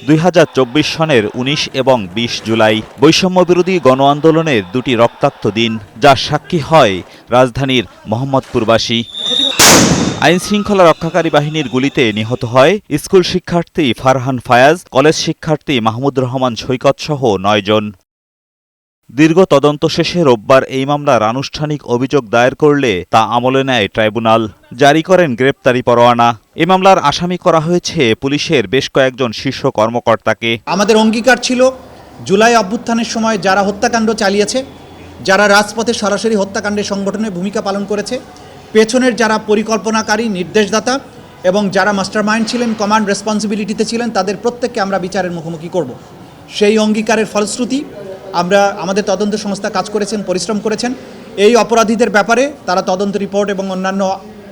2024 সনের 19 এবং 20 জুলাই বৈষম্যবিরোধী গণ আন্দোলনের দুটি রক্তাক্ত দিন, যার সাক্ষী হয় রাজধানীর মোহাম্মদপুরবাসী। আইন শৃঙ্খলা রক্ষাকারী বাহিনীর গুলিতে নিহত হয় স্কুল শিক্ষার্থী ফারহান ফায়াজ, কলেজ শিক্ষার্থী মাহমুদুর রহমান সৈকত সহ 9 জন। দীর্ঘ তদন্ত শেষে রোববার এই মামলার আনুষ্ঠানিক অভিযোগ দায়ের করলে তা আমলে নেয় ট্রাইব্যুনাল। জারি করেন গ্রেপ্তারি পরোয়ানা। এ মামলার আসামি করা হয়েছে পুলিশের বেশ কয়েকজন শীর্ষ কর্মকর্তাকে। আমাদের অঙ্গীকার ছিল জুলাই অভ্যুত্থানের সময় যারা হত্যাকাণ্ড চালিয়েছে, যারা রাজপথে সরাসরি হত্যাকাণ্ডের সংগঠনে ভূমিকা পালন করেছে, পেছনের যারা পরিকল্পনাকারী, নির্দেশদাতা এবং যারা মাস্টারমাইন্ড ছিলেন, কমান্ড রেসপন্সিবিলিটিতে ছিলেন, তাদের প্রত্যেককে আমরা বিচারের মুখোমুখি করব। সেই অঙ্গীকারের ফলশ্রুতি আমরা আমাদের তদন্ত সংস্থা কাজ করেছেন, পরিশ্রম করেছেন। এই অপরাধীদের ব্যাপারে তারা তদন্ত রিপোর্ট এবং অন্যান্য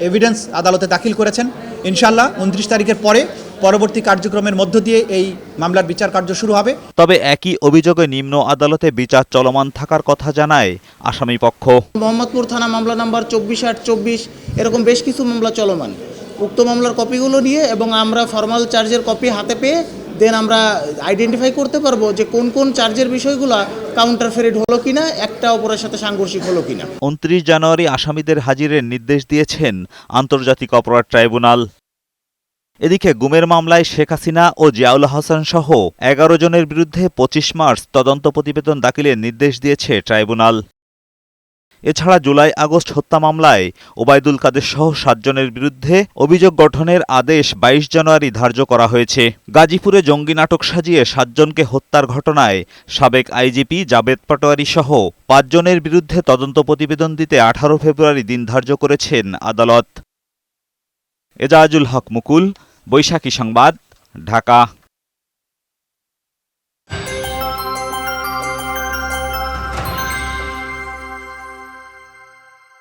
এভিডেন্স আদালতে দাখিল করেছেন। ইনশাআল্লাহ 29 তারিখের পরে পরবর্তী কার্যক্রমের মধ্য দিয়ে এই মামলার বিচার কার্য শুরু হবে। তবে একই অভিযোগে নিম্ন আদালতে বিচার চলমান থাকার কথা জানায় আসামিপক্ষ। মোহাম্মদপুর থানা মামলা নাম্বার 24/8/24 এরকম বেশ কিছু মামলা চলমান। উক্ত মামলার কপিগুলো নিয়ে এবং আমরা ফর্মাল চার্জের কপি হাতে পেয়ে দেন আমরা আইডেন্টিফাই করতে পারবো যে কোন কোন চার্জের বিষয়গুলো কাউন্টারফেরিট হলো কিনা, একটা অপরের সাথে সাংঘর্ষিক হলো কিনা। 29 জানুয়ারি আসামিদের হাজিরের নির্দেশ দিয়েছেন আন্তর্জাতিক অপরাধ ট্রাইব্যুনাল। এদিকে গুমের মামলায় শেখ হাসিনা ও জিয়াউল হাসান সহ 11 জনের বিরুদ্ধে 25 মার্চ তদন্ত প্রতিবেদন দাখিলের নির্দেশ দিয়েছে ট্রাইব্যুনাল। এছাড়া জুলাই আগস্ট হত্যা মামলায় ওবায়দুল কাদের সহ 7 জনের বিরুদ্ধে অভিযোগ গঠনের আদেশ 22 জানুয়ারি ধার্য করা হয়েছে। গাজীপুরে জঙ্গি নাটক সাজিয়ে 7 জনকে হত্যার ঘটনায় সাবেক আইজিপি জাবেদ পাটোয়ারি সহ 5 জনের বিরুদ্ধে তদন্ত প্রতিবেদন দিতে 18 ফেব্রুয়ারি দিন ধার্য করেছেন আদালত। এজাজুল হক মুকুল, বৈশাখী সংবাদ, ঢাকা।